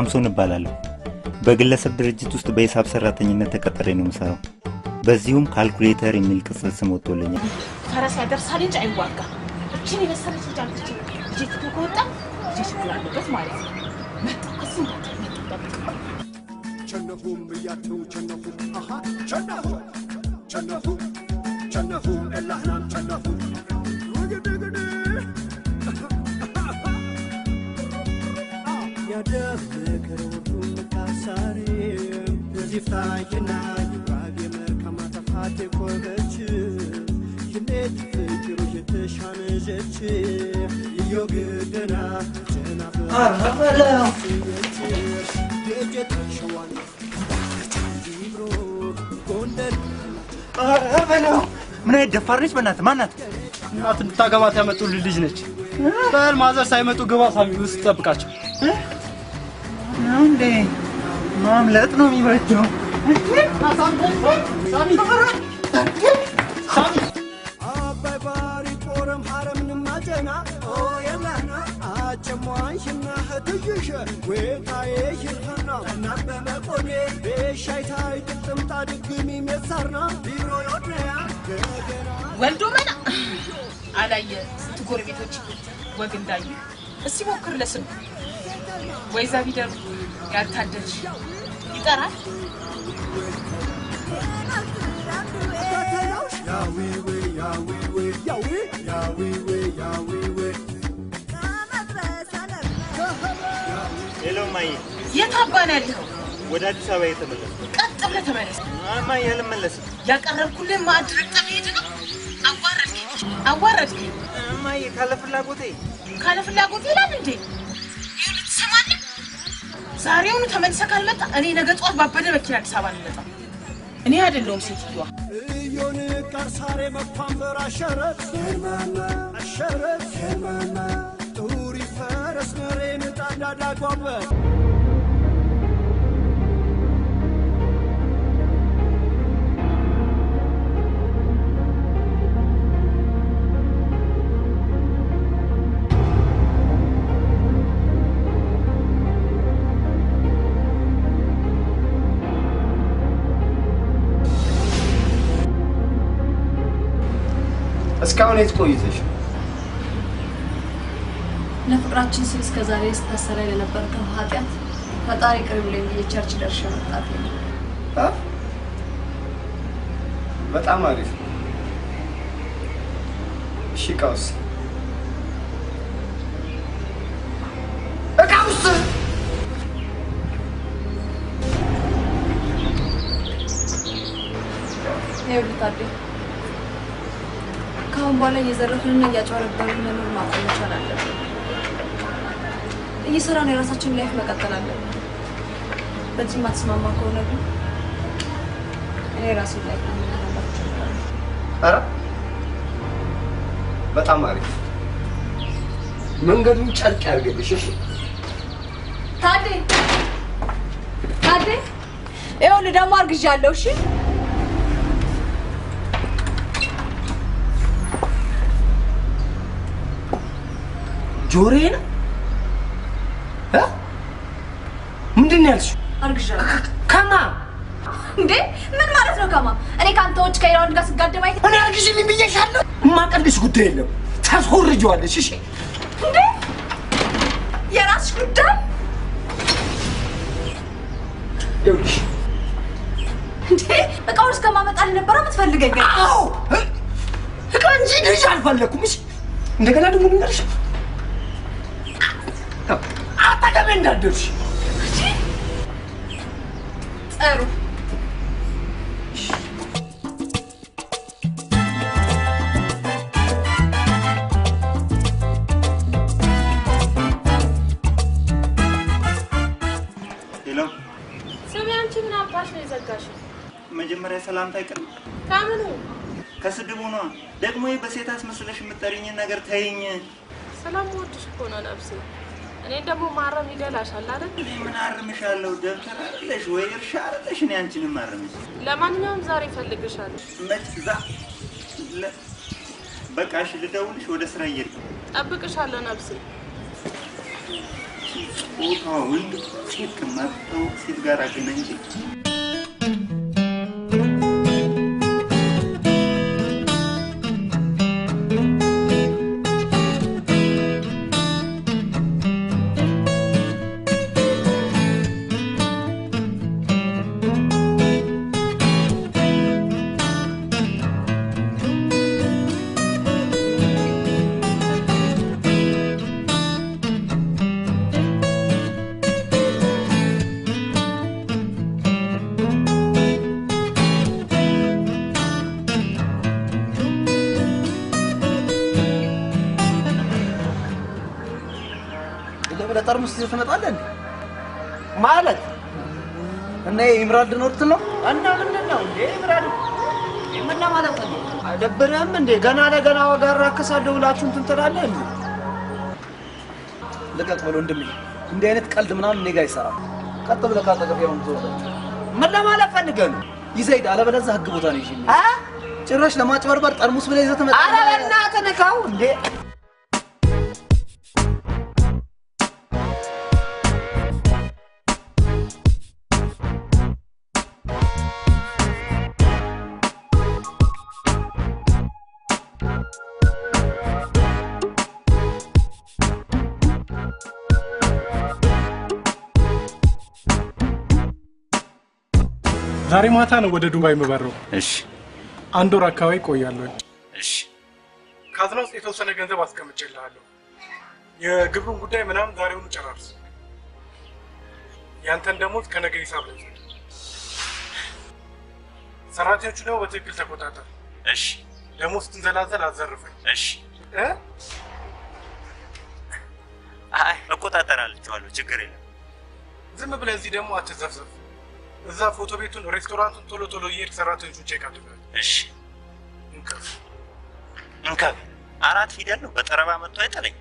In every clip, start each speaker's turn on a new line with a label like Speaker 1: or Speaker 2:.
Speaker 1: ሳምሶን እባላለሁ በግለሰብ ድርጅት ውስጥ በሂሳብ ሰራተኝነት ተቀጥሬ ነው የምሰራው በዚሁም ካልኩሌተር የሚል ቅጽል ስም ወጥቶልኛል
Speaker 2: ፈረስ ያደርሳል እንጂ አይዋጋ እቺን የመሰለች ጃምት ጂት ተቆጣ ጂት ትላለበት ማለት ነው መጥተው
Speaker 3: ቸነፉም ያተው ቸነፉ አሃ ቸነፉ ቸነፉ ቸነፉ እላህናም ቸነፉ ወግድግድ ያደረከሩም ታሳሪ ዝፍታይና ይባግ የመርከማ ተፋት ቆመች ይኔት ፍቅሩ የተሻነጀች ይዮግደና ጀናፈ
Speaker 1: አራበላው
Speaker 3: የጀትሽዋን ዲብሮ ጎንደር
Speaker 1: አራበላው ምን አይደፋርነች በእናት ማናት
Speaker 4: እናት እንድታገባት ያመጡልኝ ልጅ ነች በል ማዘር ሳይመጡ ግባ ሳሚ ውስጥ ተጠብቃቸው
Speaker 1: እንዴ ማምለጥ ነው የሚበጀው
Speaker 4: ሳሚ
Speaker 3: አባይ ባሪ ቆረም ሐረምን ማጀና ኦ የማና አጨሟንሽና ህትይሽ ወታዬ ይርፈና እናበመቆኔ በሻይታይ ጥምጣ ድግሚ መሳርና ቢሮ ወድያ ገገና
Speaker 2: ወልዶ መና አላየ ስትጎርቤቶች ወግ እንዳዩ እስቲ ሞክር ለስም ወይዛ ቢደር ያታደች ይጠራል
Speaker 3: ያዊ
Speaker 1: ሄሎ ማይ
Speaker 2: የታባን ያለው
Speaker 1: ወደ አዲስ አበባ የተመለሰ
Speaker 2: ቀጥ ብለህ ተመለስ
Speaker 1: ማይ ያልመለስ
Speaker 2: ያቀረብኩልህ ማድረግ ተሄድ ነው አዋረድክ
Speaker 1: ማይ ካለ ፍላጎቴ
Speaker 2: ይላል እንዴ ይሁን ሰማኝ ዛሬውኑ ተመልሰህ ካልመጣ እኔ ነገ ጧት ባበደ መኪና አዲስ አበባ ልመጣ እኔ አይደለሁም ሴትየዋ
Speaker 3: እዮን ቀርሳሬ መፋንበር አሸረት ጡሪ ፈረስ መሬን ጣዳዳጓበ
Speaker 4: እስካሁን የት ቆይተሽ
Speaker 5: ለፍቅራችን ስል እስከ ዛሬ ስታሰራ የነበረው ኃጢያት ፈጣሪ ቅርብ ላይ የቸርች ደርሼ መጣት ነው
Speaker 4: በጣም አሪፍ እሺ ቃውስ
Speaker 5: ይኸውልህ ካሁን በኋላ እየዘረፍንና እያጨረበርን መኖር ማቆም መቻል አለብን። እየሰራን የራሳችንን ላይፍ መቀጠል አለብን። በዚህ ማትስማማ ከሆነ ግን እኔ ራሴን ላይፍ
Speaker 4: አረ በጣም አሪፍ መንገዱን ጨርቅ ያርገልሽ እሺ
Speaker 5: ታዴ ይኸውልህ ደግሞ አርግዣለሁ እሺ
Speaker 4: ጆሬን ምንድን ነው ያልሽው
Speaker 5: አርግዣለሁ
Speaker 4: ከማ
Speaker 5: እንዴ ምን ማለት ነው ከማ እኔ ካንተ ወጭ ከይራውንድ ጋር ስጋደም አይተ
Speaker 4: እኔ አርግሽልኝ ብዬሻለሁ ማቀልሽ ጉዳይ የለም ታስወርጂዋለሽ እሺ
Speaker 5: እንዴ የራስሽ ጉዳይ
Speaker 4: ይኸውልሽ
Speaker 5: እንዴ እቃውን እስከማመጣልህ ነበር የምትፈልገኝ
Speaker 4: አዎ እቃ እንጂ ልጅ አልፈለኩም እሺ እንደገና ደግሞ ልንገርሽ አታገቢ እንዳትደርሽ
Speaker 5: ጥሩ
Speaker 1: ሄሎ
Speaker 2: ስሚ አንቺ ምን አባሽ ነው የዘጋሽ
Speaker 1: መጀመሪያ ሰላምታ አይቀርም
Speaker 2: ካምኑ
Speaker 1: ከስድቡ ነው ደግሞ በሴት አስመስለሽ የምትጠሪኝ ነገር ተይኝ
Speaker 2: ሰላም ወድሽ እኮ ነው ነፍሴ እኔ ደግሞ ማረም ይደላሻል አይደል
Speaker 1: እኔ ምን አርምሻለሁ ደብተር አይደለሽ ወይ እርሻ አይደለሽ እኔ አንቺንም አርምሽ
Speaker 2: ለማንኛውም ዛሬ ፈልግሻለሁ
Speaker 1: መጥዛ በቃ እሺ ልደውልሽ ወደ ስራ እየሄድኩ
Speaker 2: ጠብቅሻለሁ ነፍሴ
Speaker 1: ጾታውን ሴት ከማታውቅ ሴት ጋር አገናኝቼ
Speaker 6: ጠርሙስ ይዘህ ትመጣለህ እንዴ? ማለት እና ኢምራን ድኖርት ነው እና ምንድነው እንዴ ኢምራን ምን ማለት ነው? አይደብርህም እንዴ? ገና ለገና ዋጋ አራከሳለሁ ብላችሁ እንትን ትላለህ እንዴ? ልቀቅ በለው ወንድሜ። እንዲህ አይነት ቀልድ ምናምን እኔ ጋር አይሰራም። ቀጥ ብለህ ካጠገብ ያውን ትወጣ። ምን ለማለት ፈልገህ ነው? ይዘህ ሂድ፣ አለበለዚያ ህግ ቦታ ነው ይዤ ጭራሽ ለማጭበርበር ጠርሙስ ብለህ ይዘህ ትመጣለህ። ኧረ በእናትህ ንካው እንዴ!
Speaker 7: ዛሬ ማታ ነው ወደ ዱባይ የምበረው።
Speaker 1: እሺ።
Speaker 7: አንድ ወር አካባቢ ቆያለሁ።
Speaker 1: እሺ።
Speaker 7: ካዝና ውስጥ የተወሰነ ገንዘብ አስቀምጬልሃለሁ። የግብሩን ጉዳይ ምናምን ዛሬውኑ ጨራርስ። ያንተን ደሞዝ ከነገ ሂሳብ ላይ ሰራተኞቹ ነው በትክክል ተቆጣጠር።
Speaker 1: እሺ።
Speaker 7: ደሞዝ ትንዘላዘል አዘርፈኝ።
Speaker 1: እሺ። አይ እቆጣጠራለሁ፣ ችግር የለም።
Speaker 7: ዝም ብለህ እዚህ ደግሞ አትዘፍዘፍ። እዛ ፎቶ ቤቱን ሬስቶራንቱን ቶሎ ቶሎ እየሄድክ ሰራተኞቹን ቼክ አድርጋለሁ።
Speaker 1: እሺ። እንካብ 4 ፊደል ነው በጠረባ መጥቶ አይጠለኝ።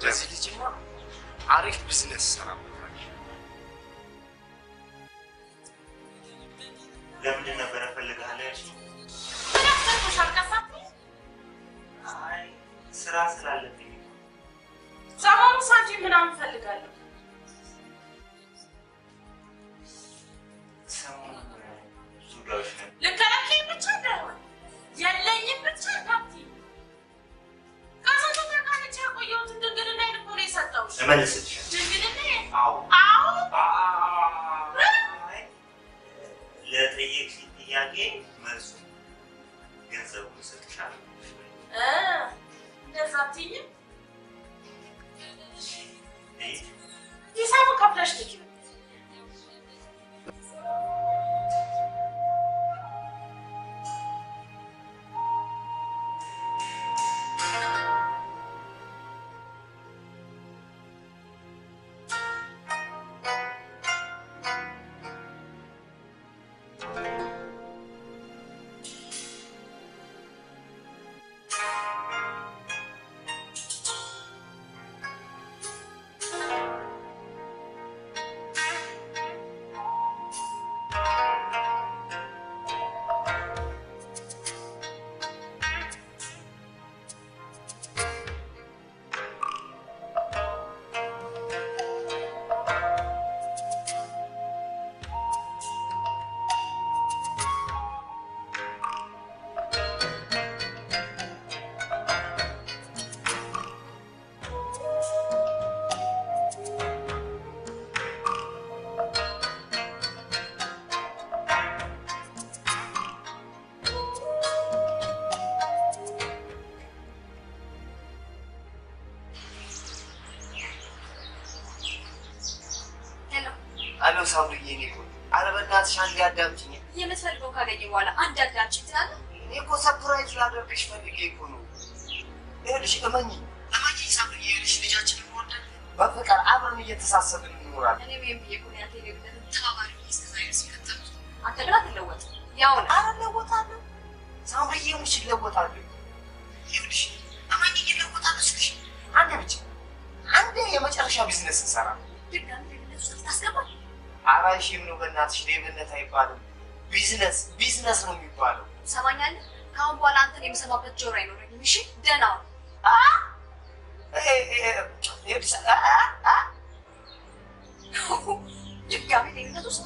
Speaker 6: ለዚህ ልጅማ አሪፍ ቢዝነስ ሰራበታል።
Speaker 1: ለምንድን ነበር ፈልጋለሽ? አይ ስራ ስላለብኝ
Speaker 2: ሰሞኑን ሳንቲም ምናምን ፈልጋለሁ።
Speaker 1: ሰሞኑን ዙጋዎች ነው
Speaker 2: ልከለከኝ ብቻ እንዳይሆን የለኝም ብቻ ካቲ ካሳቶ ተካለች ያቆየሁት ድንግልና ይልኮ ነው የሰጠው።
Speaker 1: እመልስልሽ።
Speaker 2: ድንግልና
Speaker 1: አዎ ለጠየቅሽኝ ጥያቄ መልሱ ገንዘቡን እሰጥሻለሁ።
Speaker 2: እንደዛ አትይኝም? ሂሳቡ ከፍለሽ ልኪ።
Speaker 6: አሎ ሳውልዬ እኔ ኧረ በእናትሽ አንዴ አዳምጪኝ።
Speaker 5: የምትፈልገው ካገኘ በኋላ አንድ አዳምጪኝ ትላለህ።
Speaker 6: እኔ እኮ ሰርፕራይዝ ላደርግሽ ፈልጌ እኮ ነው። ይኸውልሽ እመኚኝ ሳውልዬ፣ ይኸውልሽ ልጅ በፍቅር አብረን እየተሳሰብን እንኖራለን።
Speaker 5: እኔ ምን የኩኒያቴ ለብለን ተባባሪ እስከዛሬ ሲከተል አንተ ግን አትለወጥ። ያው ነው
Speaker 6: አለወጣለሁ። ሳምሪዬ ሙሽ ይለወጣሉ። ይኸውልሽ አማኝ ይለወጣሉ እስኪ አንዴ ብቻ አንዴ የመጨረሻ ቢዝነስ እንሰራ።
Speaker 5: ድጋሚ ቢዝነስ ታስገባል።
Speaker 6: አራሺም ነው በእናትሽ ሌብነት አይባልም። ቢዝነስ ነው የሚባለው።
Speaker 5: ሰማኛለህ? ካሁን በኋላ አንተን የምሰማበት ጆሮ አይኖረኝም። እሺ ደህና ነው። ድጋሚ ሌብነት ውስጥ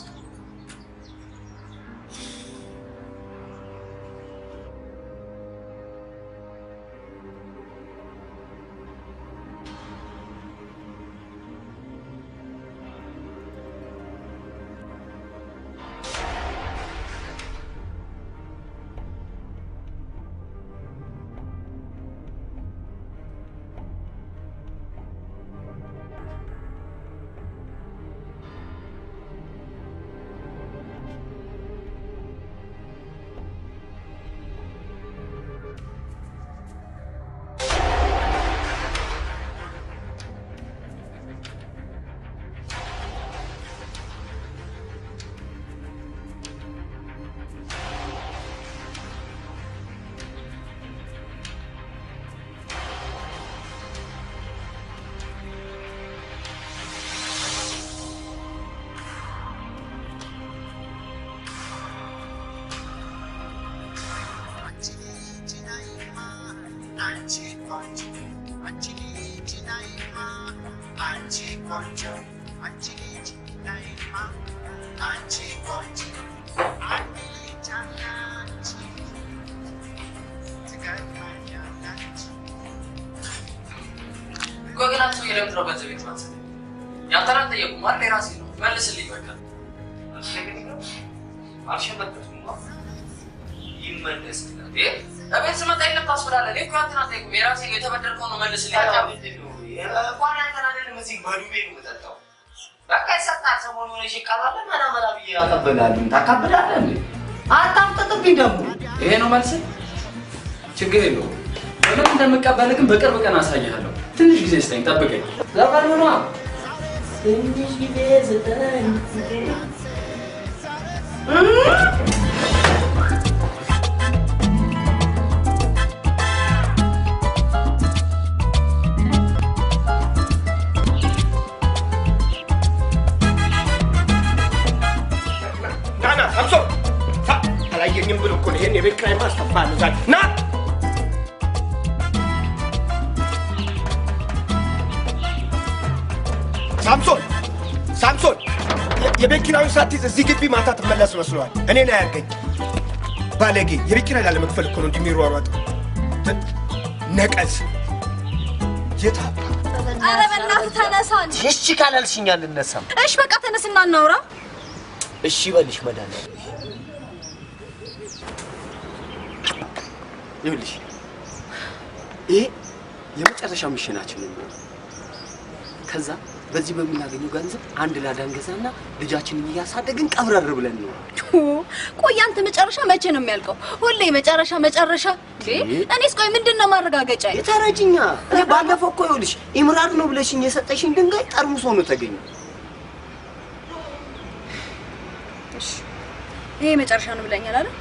Speaker 8: ጎግላችሁ የለምድሮ ገንዘብ ይትማስ ያንተራን ጠየቁ ማር ለራሴ ነው መልስልኝ በቃ አልሸበተቱም ይመለስ አቤት ስመጣ ይለም ታስፈራለህ ለኔ ኳንተና ጠይቁ የራሴ ነው የተበደርከው ነው መልስልኝ
Speaker 6: እንኳን አንተናደን እዚህ በዱቤ ነው የምጠጣው በቃ ይሰጣል ሰሞኑን እሺ ቃላለ ማናመላ ብዬ አቀበላለሁ ታካብዳለህ እንዴ አታምጥጥብኝ ደግሞ
Speaker 8: ይሄ ነው መልስ ችግር የለውም ለምን እንደምቀበል ግን በቅርብ ቀን አሳያለሁ ትንሽ ጊዜ ስጠኝ ጠብቀኝ
Speaker 6: ለቀኑ ነው ትንሽ ጊዜ ስጠኝ
Speaker 3: አላየኝም ብሎ እኮ ነው ይሄን የቤት ኪራይ ማስከፋል ዛሬ ና ሳምሶን የቤት ኪራዩን ሳትይዝ እዚህ ግቢ ማታ ትመለስ መስሏል። እኔን አያርገኝ ባለጌ የቤት ኪራይ ላለመክፈል እኮ ነው እንደሚሯሯጥ ነቀዝ የት አባ
Speaker 5: ኧረ በእናትህ ተነሳ እንጂ
Speaker 6: እሺ ካላልሽኝ አልነሳም
Speaker 5: እሺ በቃ ተነስና እናውራ
Speaker 6: እሺ በልሽ መድኃኒዓለም
Speaker 4: ይኸውልሽ ይሄ የመጨረሻው ሚሽናችን ነው ከዛ በዚህ በሚያገኘው ገንዘብ አንድ ላዳን ገዛና ልጃችንን እያሳደግን ቀብረር ብለን ነው
Speaker 5: ቆይ አንተ መጨረሻ መቼ ነው የሚያልቀው ሁሌ መጨረሻ እኔስ ቆይ ምንድነው ማረጋገጫ
Speaker 6: የተረጅኛ ባለፈው እኮ ይኸውልሽ ኢምራን ነው ብለሽኝ የሰጠሽኝ ድንጋይ ጠርሙስ ሆኖ ተገኘ
Speaker 5: እሺ ይሄ መጨረሻ ነው ብለኛል አይደል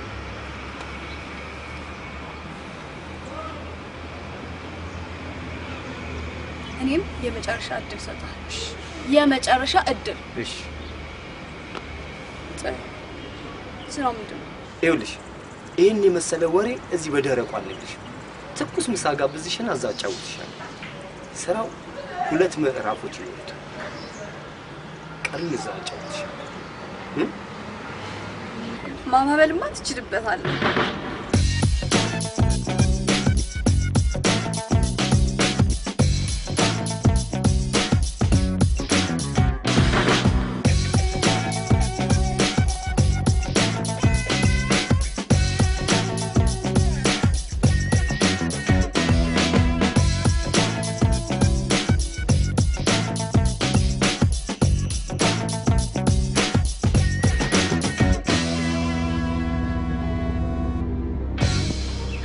Speaker 5: እኔም የመጨረሻ እድል ሰጣለሽ የመጨረሻ እድል
Speaker 4: እሺ
Speaker 5: ስራው ምንድን ነው
Speaker 4: ይኸውልሽ ይሄን የመሰለ ወሬ እዚህ በደረቁ አለልሽ ትኩስ ምሳ ጋብዝሽና አዛጫውትሻል ስራው 2 ምዕራፎች ይሉት ቀሪው አዛጫውትሻል
Speaker 5: ማማበልማ ትችልበታለህ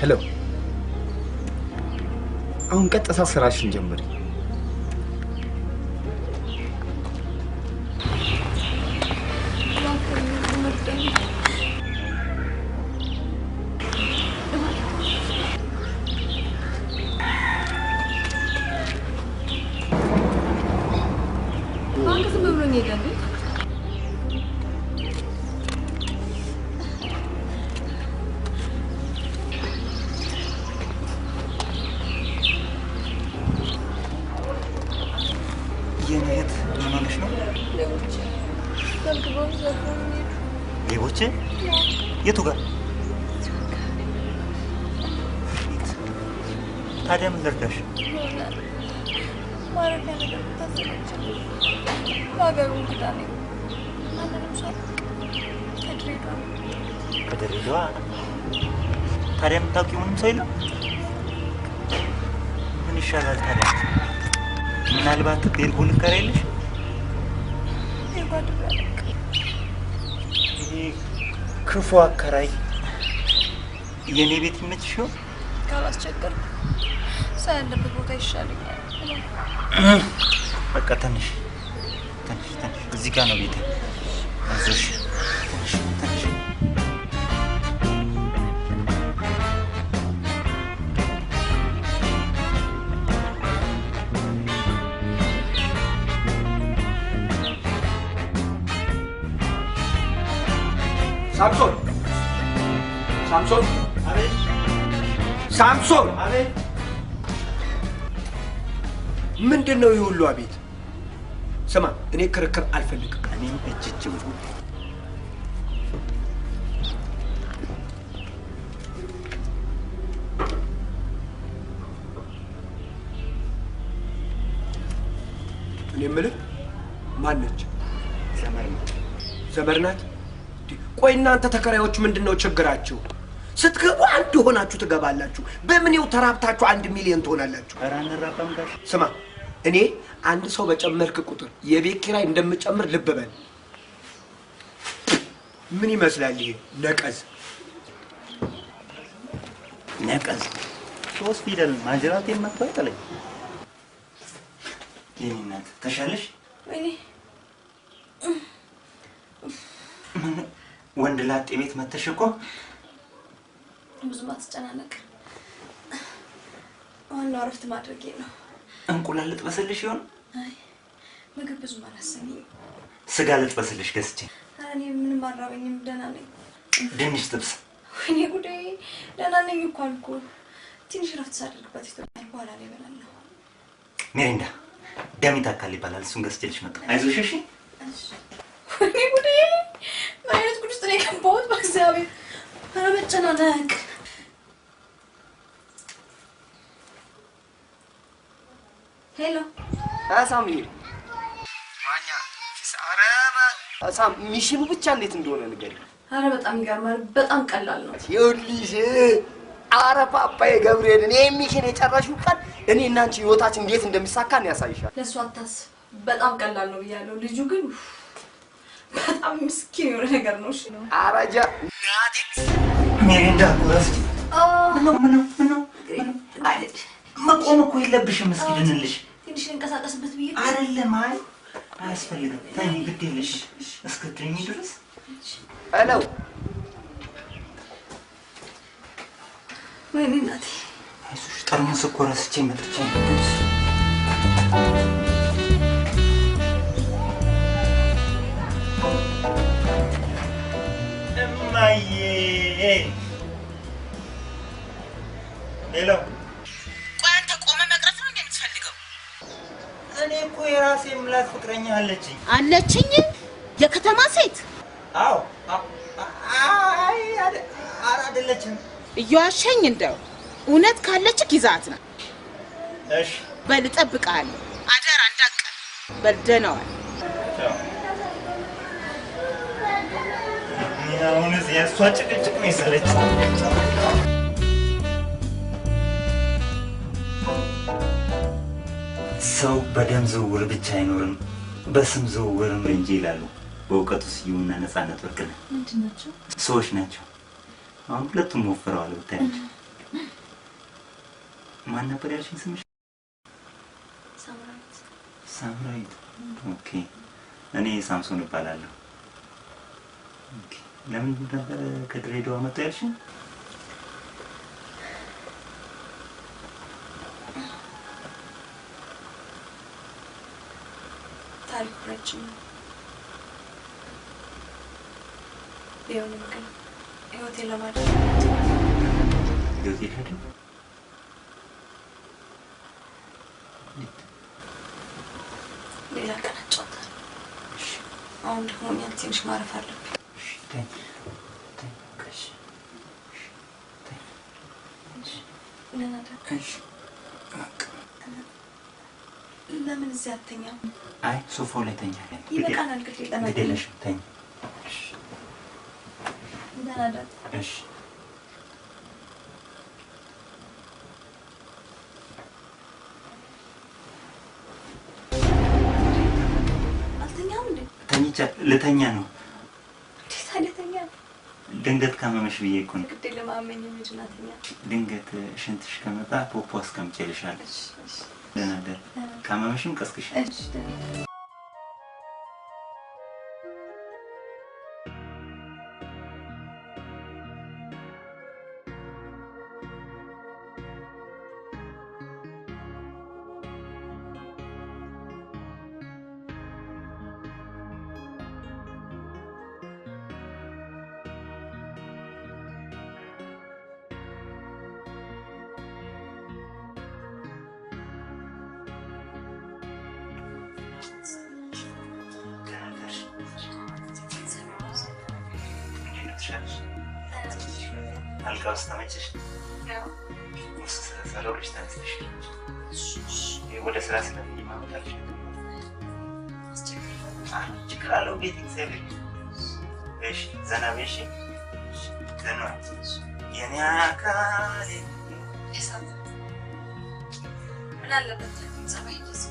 Speaker 4: ሄሎ አሁን ቀጥታ ስራሽን ጀምሪ
Speaker 5: ዝም ብሎኝ ሄደን
Speaker 1: የኔት ምን ሆነሽ ነው? ሌቦች? የቱ ጋር? ታዲያ ምን ልርዳሽ?
Speaker 5: ማረፊያ ነገር ብታዘጋጅ በሀገሩ እንግዳ ነኝ። ማንንም ሰው
Speaker 1: ከድሬዳዋ? ታዲያ የምታውቂው ምንም ሰው የለም? ምን ይሻላል ታዲያ? ምናልባት ቤርጎ ልከራ የለሽ? ይሄ ክፉ አከራይ የኔ ቤት ይመችሽ ይሆን?
Speaker 5: ካላስቸገር ሰው ያለበት ቦታ ይሻለኛል።
Speaker 1: በቃ ትንሽ እዚህ ጋር ነው ቤቴ። አይዞሽ ትንሽ
Speaker 3: ሳምሶን ሳምሶን
Speaker 1: አቤት
Speaker 3: ሳምሶን
Speaker 1: አቤት
Speaker 3: ምንድን ነው ይህ ሁሉ አቤት? ስማ እኔ ክርክር አልፈልግም።
Speaker 1: እኔም እጅ
Speaker 3: እኔ የምልህ ማነች?
Speaker 1: ዘመድ ናት።
Speaker 3: ቆይ እናንተ ተከራዮች ምንድነው ችግራችሁ? ስትገቡ አንድ ሆናችሁ ትገባላችሁ። በምኔው ተራብታችሁ 1 ሚሊዮን ትሆናላችሁ?
Speaker 1: ኧረ አንራባም ጋር።
Speaker 3: ስማ እኔ አንድ ሰው በጨመርክ ቁጥር የቤት ኪራይ እንደምጨምር ልብ በል። ምን ይመስላል ይሄ ነቀዝ?
Speaker 1: ነቀዝ 3 ፊደል ማጅራት የማትወጣ አይጠለኝ። የኔ እናት ተሻለሽ?
Speaker 5: ወይኔ
Speaker 1: ወንድ ላጤ ቤት መተሽ እኮ
Speaker 5: ብዙም አትጨናነቅ። ዋናው እረፍት ማድረጌ ነው።
Speaker 1: እንቁላል ልጥበስልሽ ይሆን?
Speaker 5: አይ ምግብ ብዙም አላሰኘኝም።
Speaker 1: ስጋ ልጥበስልሽ ገዝቼ።
Speaker 5: ኧረ እኔ ምንም አልራበኝም፣ ደህና ነኝ።
Speaker 1: ድንች ጥብስ።
Speaker 5: ወይኔ ጉዴ፣ ደህና ነኝ እኮ አልኩህ። ትንሽ እረፍት ሳደርግበት ይቶኛል፣ በኋላ ላይ እበላለሁ።
Speaker 1: ሚሪንዳ ደም ይታካል ይባላል፣ እሱን ገዝቼልሽ መጣሁ። አይዞሽ እሺ?
Speaker 5: እሺ። ወይኔ ጉዴ፣ ምን አይነት ጉድ ውስጥ ነው የገባሁት? በእግዚአብሔር ኧረ መጨናነቅ። ሄሎ
Speaker 4: ሳሚ ማኛ ሳም ሚሽኑ ብቻ እንዴት እንደሆነ ንገሪ።
Speaker 5: ኧረ በጣም ይገርማል። በጣም ቀላል ነው።
Speaker 4: ይኸውልሽ ኧረ ፓፓዬ ገብርኤል እኔ ሚሽን የጨረሽው ቀን እኔ እና አንቺ ህይወታችን እንዴት እንደሚሳካ ነው ያሳይሻል።
Speaker 5: ለእሱ አታስብ፣ በጣም ቀላል ነው ብያለሁ። ልጁ ግን በጣም ምስኪን የሆነ ነገር ነው። እሺ ነው
Speaker 4: አራጃ
Speaker 1: ሚሪንዳ ኩራስ ምነው መቆም እኮ የለብሽም። እስኪ ድንልሽ
Speaker 5: ትንሽ ልንቀሳቀስበት ብዬ
Speaker 1: አይደለም። አይ አያስፈልግም። ተኝ ግድ የለሽ እስክትድኝ ድረስ።
Speaker 4: ሄሎ
Speaker 5: ወይኔ እናቴ።
Speaker 1: አይዞሽ ጠርሙስ እኮ ረስቼ መጥቼ እማዬ። ሄሎ
Speaker 2: ቆይ አንተ ቆመ መቅረት ነው እንደምትፈልገው?
Speaker 1: እኔ እኮ የራሴ የምላት ፍቅረኛ አለችኝ።
Speaker 2: አለችኝ? የከተማ ሴት?
Speaker 1: አዎ። አይ አይደለችም።
Speaker 2: እየዋሸኝ እንደው እውነት ካለች ይዛት ነው።
Speaker 1: እሺ
Speaker 2: በል እጠብቅሃለሁ። አደራ እንዳትቀር። በል ደህና ዋል።
Speaker 1: ቻው። አሁንስ የእሷ ጭቅጭቅ ነው የሰለችኝ። ሰው በደም ዝውውር ብቻ አይኖርም በስም ዝውውርም እንጂ ይላሉ። በእውቀቱ ስዩምና ነፃነት ወርቅነህ
Speaker 5: ምንድን ናቸው?
Speaker 1: ሰዎች ናቸው። አሁን ሁለቱም ወፍረዋል ብታያቸው። ማን ነበር ያልሽኝ ስምሽ?
Speaker 5: ሳምራዊት።
Speaker 1: ሳምራዊት። ኦኬ። እኔ ሳምሶን እባላለሁ። ኦኬ። ለምን ነበር ከድሬዳዋ መጣ ያልሽኝ?
Speaker 5: ታሪኩ ረጅም ነው። ቢሆንም ግን ህይወቴን ለማድረግ
Speaker 1: ህይወቴን አይደል?
Speaker 5: ሌላ ቀን አጫውታለሁ። አሁን ደክሞኛል፣ ትንሽ ማረፍ አለብኝ። ለምን እዚህ አትተኛም?
Speaker 1: አይ ሶፋው ላይ ተኛ።
Speaker 5: ይበቃናል።
Speaker 1: ግዴለሽም ተኛ። እሺ
Speaker 5: አልተኛም እንዴ?
Speaker 1: ተኝቻ ልተኛ ነው።
Speaker 5: እንዴት አልተኛ?
Speaker 1: ድንገት ካመመሽ ብዬ እኮ ነው።
Speaker 5: ግዴ ለማመኝ ምንድናተኛ?
Speaker 1: ድንገት ሽንትሽ ከመጣ ፖፖ አስቀምጬልሻለሁ። ደህና ደር። ካመመሽም ቀስቅሽ።
Speaker 5: እሺ ደህና
Speaker 1: አልጋ ውስጥ ተመቸሽ? ውስጥ ስለሰራሁልሽ ተነስተሽ ወደ ስራ ስለምሄድ ማመጣልሽ ችግር አለው። ቤት እግዚአብሔር እሺ፣ ዘና በይ። እሺ ዘና የኔ አካል
Speaker 5: ምን አለበት ጸባይ ደስ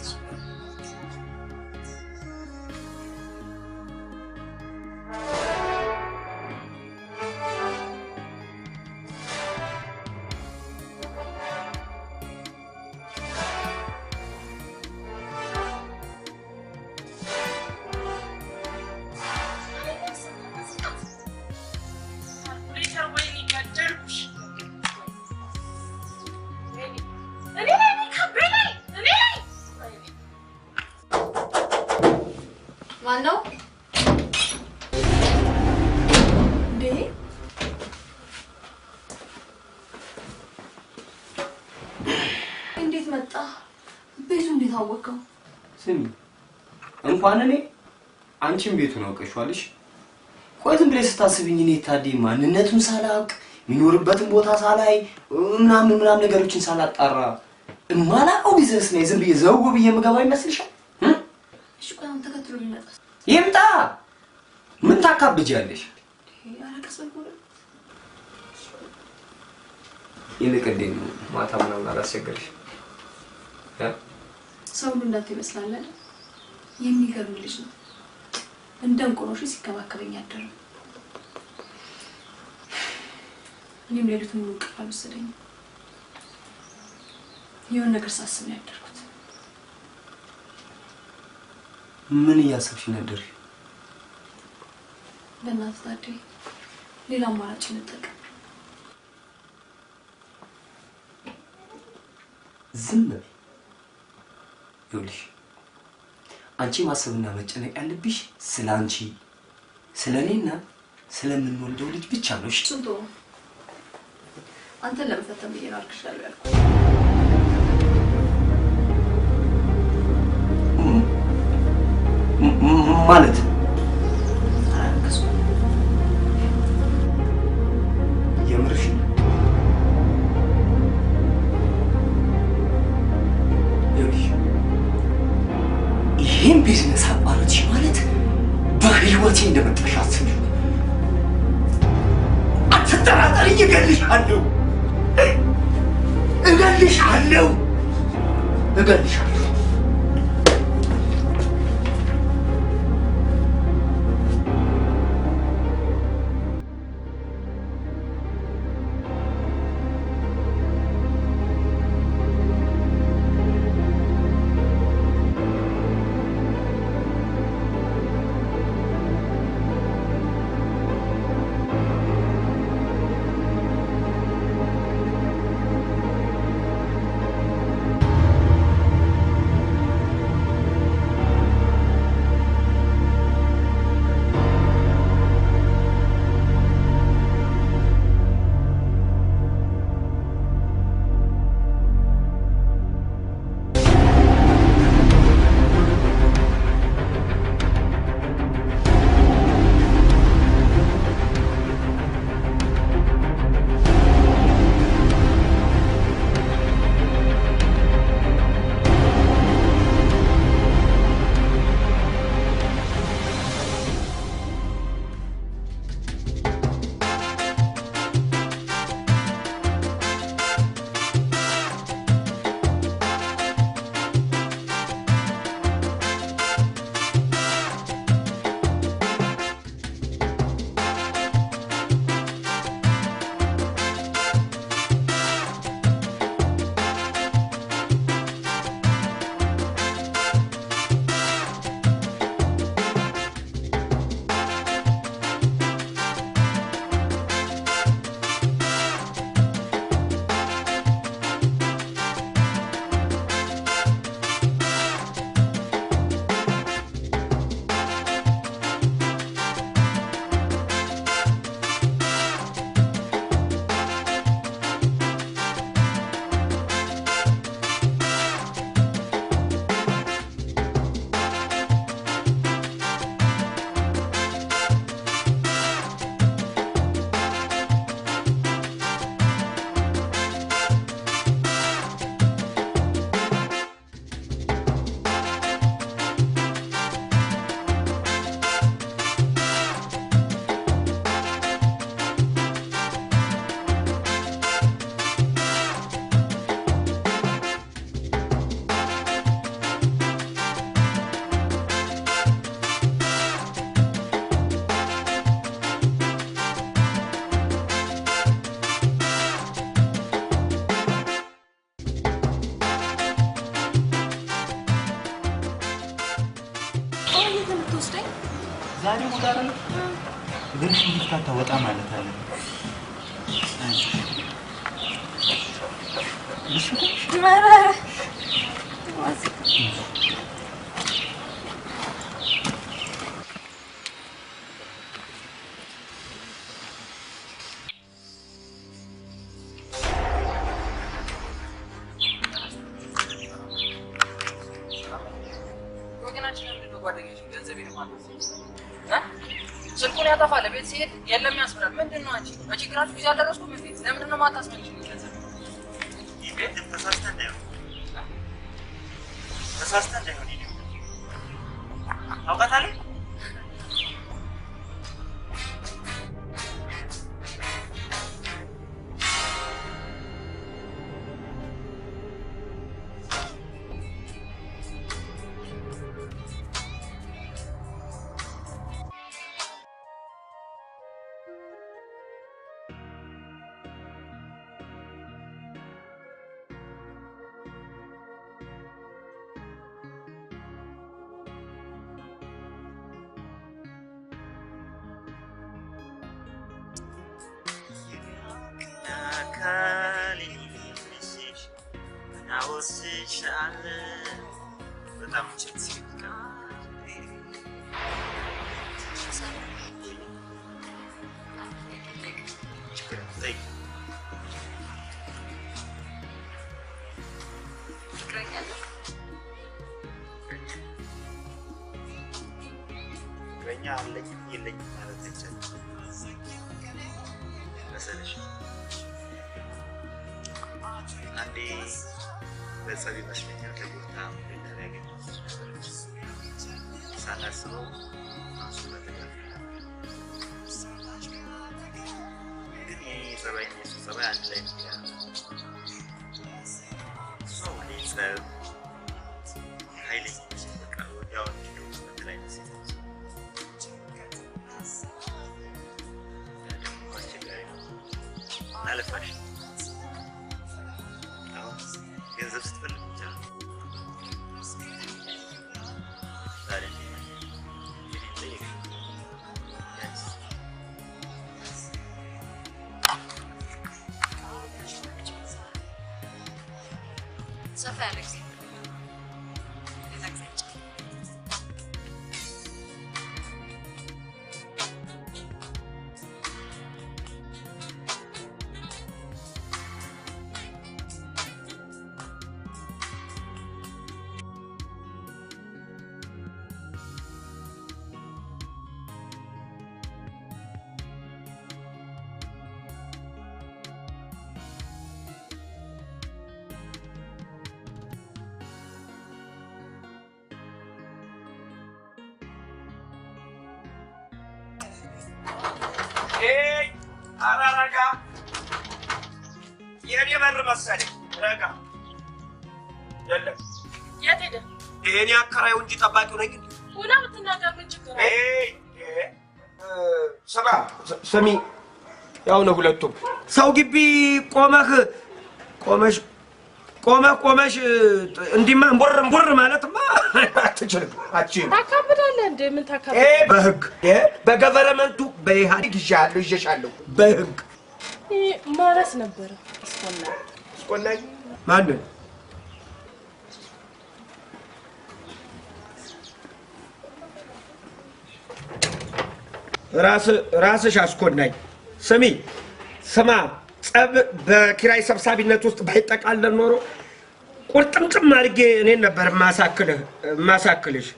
Speaker 5: ማነው እንዴ? እንዴት መጣ? ቤቱ እንዴት አወቀው?
Speaker 4: ስሚ እንኳን እኔ አንቺም ቤቱን አውቀሽዋልሽ። ቆይ ዝም ብለሽ ስታስብኝ እኔ ታዲ ማንነቱን ሳላውቅ የሚኖርበትን ቦታ ሳላይ ምናምን ነገሮችን ሳላጣራ እማላውቀው ቢዝነስ ነው ዝም ብዬ ዘው ብዬ የምገባ ይመስልሻል?
Speaker 5: እሺ ቆይ አሁን ተከትሎ ሊመጣ
Speaker 4: ይምጣ። ምን ታካብጃለሽ?
Speaker 5: አረቀስ በልኩ
Speaker 4: ይልቅልኝ ማታ ምናምን አላስቸገርሽ?
Speaker 5: ሰው ሁሉ እንዳንተ ይመስላል አይደል? የሚገርም ልጅ ነው። እንደ እንቆኖሽ ሲከባከበኝ አደረ። እኔም ሌሊቱን ሙሉ እንቅልፍ አልወሰደኝም። የሆነ ነገር ሳስብ ነው ያደርኩት።
Speaker 4: ምን እያሰብሽ ነበር?
Speaker 5: በእናትህ ታዲያ ሌላ አማራጭ እንጠቀም።
Speaker 4: ዝም በይ። ይኸውልሽ አንቺ ማሰብና መጨነቅ ያለብሽ ስለ አንቺ፣ ስለ እኔና ስለምንወልደው ልጅ ብቻ ነው። እሺ
Speaker 5: ስንቶ አንተን ለመፈተን ብዬ ነው አልክሻለሁ ያልኩት።
Speaker 4: ማለት የምርሽ? ይኸውልሽ ይህን ቢዝነስ አቋረጥሽ ማለት በህይወቴ እንደመጣሽ አስቢ። አትጠራጠሪ፣ እገልሻለሁ፣ እገልሻለሁ፣ እገልሻለሁ።
Speaker 1: ዛሬ ሙዳራ እግርሽ እንዲፍታታ ወጣ ማለት አለ።
Speaker 8: ስልኩን ያጠፋል። ቤት ሲሄድ የለም ያስብላል። ምንድን ነው አንቺ በችግራችሁ ጊዜ አልደረስኩም እንዴ? ለምንድን ነው የማታስመልሺኝ ገንዘብ?
Speaker 1: ይሄን ተሳስተን ነው ተሳስተን ነው ይሄ አውቃታለሁ። በጣም ፍቅረኛ አለኝ የለኝም ማለት አይቻልም መሰለሽ። አንዴ በጸብ ይመስለኛል ከቦታ ምንድነው ያገኘሁት ሳላስበው ግን ጸባይ ነው ጸባይ አንድ ላይ ነው ሰው ሊጸብ ኃይለኛ በቃ ወዲያው ነው ላይ ነው አለፋሽ ገንዘብ ስትፈልግ ብቻ ዛሬ
Speaker 5: ሰፋ ያለ ጊዜ
Speaker 3: አራራጋ የኔ በር መሰለኝ ረጋ የለም
Speaker 2: የት ሄደ?
Speaker 3: የኔ አከራዩ እንጂ ጠባቂው ነኝ።
Speaker 2: ሁላ ብትናገር ምን ችግር አለ?
Speaker 3: ስሚ ያው ነው ሁለቱም ሰው ግቢ ቆመሽ እንዲማ እንቦር ማለትማ አትችልም።
Speaker 2: ታካብዳለህ እንዴ? ምን ታካብዳለህ?
Speaker 3: በህግ በገቨርመንቱ በኢህአዴግ ይዤሻለሁ በህግ
Speaker 2: ማለት ነበረ።
Speaker 3: እስኮናኝ ማንን ራስሽ አስኮናኝ። ስማ ጸብ በኪራይ ሰብሳቢነት ውስጥ ባይጠቃለል ኖሮ ቁርጥምጥም አድርጌ እኔን ነበር ማሳክልሽ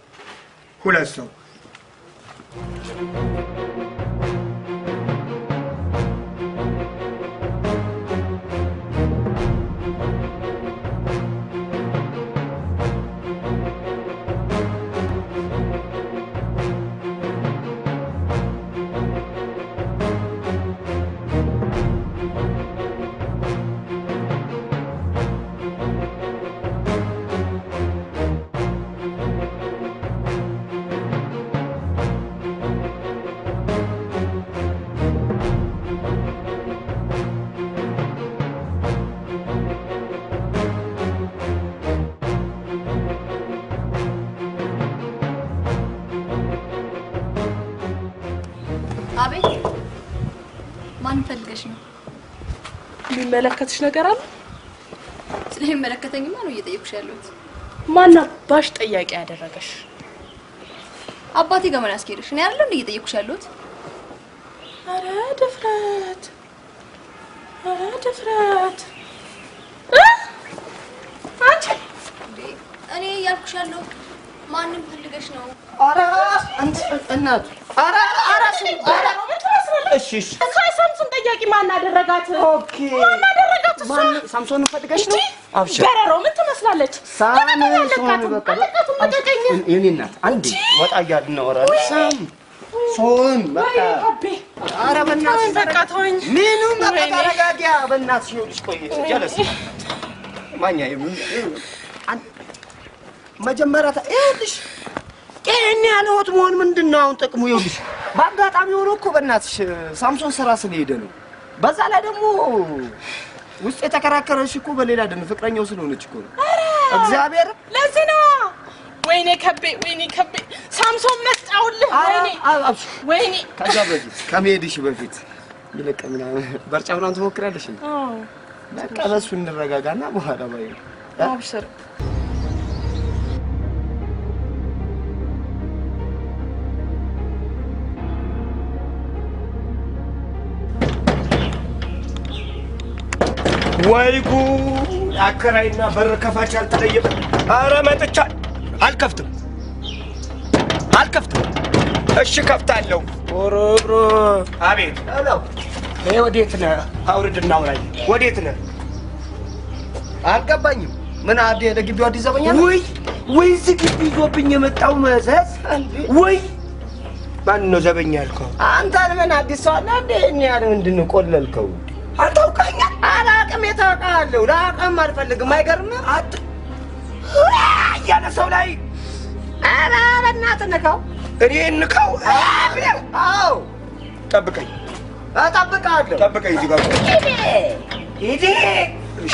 Speaker 3: ሁለት ሰው
Speaker 5: አቤት ማን ፈልገሽ ነው?
Speaker 2: የሚመለከትሽ ነገር አለ?
Speaker 5: ስለሚመለከተኝማ ነው እየጠየቅኩሽ ያለሁት።
Speaker 2: ማን አባሽ ጠያቂ ያደረገሽ?
Speaker 5: አባቴ ጋር ምን ያስኬድሽ? እኔ አይደለም እንደ እየጠየቅኩሽ ያለሁት።
Speaker 2: ኧረ ድፍረት! ኧረ ድፍረት! አንቺ
Speaker 5: እኔ እያልኩሽ ያለሁት ማንም ፈልገሽ ነው?
Speaker 6: ኧረ አንተ እናት ኧረ እሺ
Speaker 2: ሳምሶን ጠያቂ ማን አደረጋት?
Speaker 6: ኦኬ
Speaker 2: ማን አደረጋት?
Speaker 6: ማን ሳምሶን ፈልገሽ ነው? አብሽር
Speaker 2: በረሮ ምን ትመስላለች?
Speaker 6: ሳምሶን በቃ የኔ እናት አንዴ ወጣ እያልን እናወራለን። ሳምሶን በቃ ኧረ በእናትሽ
Speaker 2: በቃ ተወኝ።
Speaker 6: ምኑን በቃ ተረጋጊያ በእናትሽ ይኸውልሽ ቆይ ጀለስ ማኛ መጀመሪያ ይኸውልሽ ይሄን ያለውት መሆን ምንድነው አሁን ጥቅሙ? ይኸውልሽ በአጋጣሚ ሆኖ እኮ በእናትሽ ሳምሶን ስራ ስለሄደ ነው። በዛ ላይ ደግሞ ውስጥ የተከራከረሽ እኮ በሌላ ደን ፍቅረኛው ስለሆነች እኮ እግዚአብሔር
Speaker 2: ለዚህ ነው። ወይኔ ከቤ ሳምሶን መጣውልህ። ወይኔ
Speaker 6: ከዛ በፊት ከመሄድሽ በፊት ይልቅ ምናምን በርጫ ምናምን ትሞክራለሽ? በቃ በሱ እንረጋጋና በኋላ ባይ
Speaker 2: አብሽር
Speaker 3: ወይ ጉድ! አከራይና በር ከፋች አልተለየም። ኧረ መጥቻ አልከፍትም። እሺ ከፍታለሁ። ኦሮሮ አቤት። ሄሎ ወዴት ነህ? አውርድና አውራኝ። ወዴት ነህ?
Speaker 6: አልገባኝም። ምን አዲ ለግቢው አዲስ ዘበኛ ነው?
Speaker 3: ወይ እዚህ ግቢ ይዞብኝ የመጣው መዘዝ ወይ ማን ነው ዘበኛ ያልከው?
Speaker 6: አንተ ምን አዲስ ሰው አለ እንዴ? እኔ ያለ ምንድን ነው ቆለልከው?
Speaker 3: አታውቃኝ?
Speaker 6: አላውቅም። የታውቃለሁ ላውቅም አልፈልግም። አይገርምም?
Speaker 3: ያለ ሰው ላይ
Speaker 6: ኧረ በእናትህ ንካው።
Speaker 3: እኔ ንካው?
Speaker 6: አዎ
Speaker 3: ጠብቀኝ።
Speaker 6: እጠብቅሃለሁ።
Speaker 3: ጠብቀኝ እዚህ ጋር
Speaker 6: ሂድ።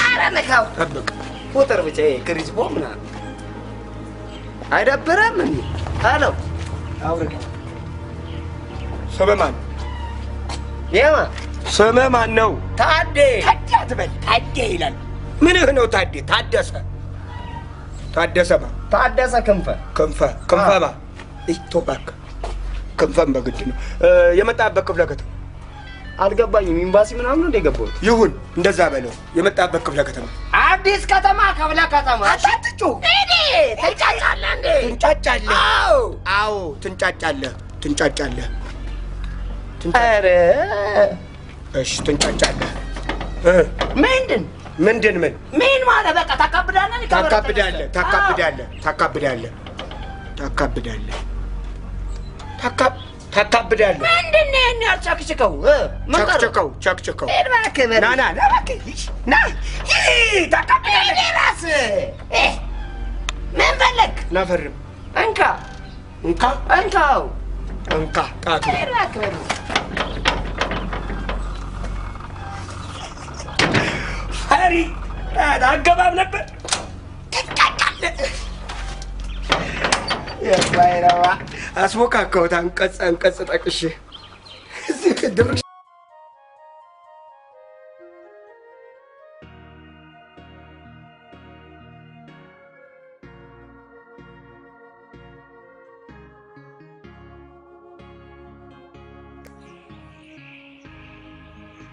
Speaker 6: ኧረ ንካው።
Speaker 3: ጠብቅ።
Speaker 6: ቁጥር ብቻ ክሪስቦ ምናምን አይደብርም እንዴ? ሄሎ
Speaker 3: አውርድ። ስምህ ማን?
Speaker 6: የማ
Speaker 3: ስምህ ማን ነው?
Speaker 6: ታዴ።
Speaker 3: ታዴ አትበል። ታዴ ይላል። ምንህ ነው ታዴ? ታደሰማ
Speaker 6: ታደሰ
Speaker 3: ክንፈማ ኢቶባክ ክንፈም በግድ ነው የመጣበት ክፍለ ከተማ
Speaker 6: አልገባኝም። ኤምባሲ ምናምን እንደ ገባሁት
Speaker 3: ይሁን እንደዛ በለው። የመጣበት ክፍለ ከተማ
Speaker 6: አዲስ ከተማ ክፍለ ከተማ።
Speaker 3: አታጥጩ።
Speaker 6: እኔ ትንጫጫለህ እንዴ?
Speaker 3: ትንጫጫለህ? አዎ ትንጫጫለህ።
Speaker 6: ኧረ
Speaker 3: እሺ ትንጫጫለህ።
Speaker 6: ምንድን ምን ማለት በቃ
Speaker 3: ታካብዳለህ።
Speaker 6: ምንድን ነው ይሄን ያልቸክችከው?
Speaker 3: ቸክቸከው ና ታካብዳለህ።
Speaker 6: እራስህ ምን ፈለግ?
Speaker 3: ና ፈርም። እንካ ጣቱ ፈሪ አገባብ ነበር።
Speaker 6: የባይረዋ
Speaker 3: አስሞካከውት አንቀጽ ጠቅሼ እዚህ ድርሽ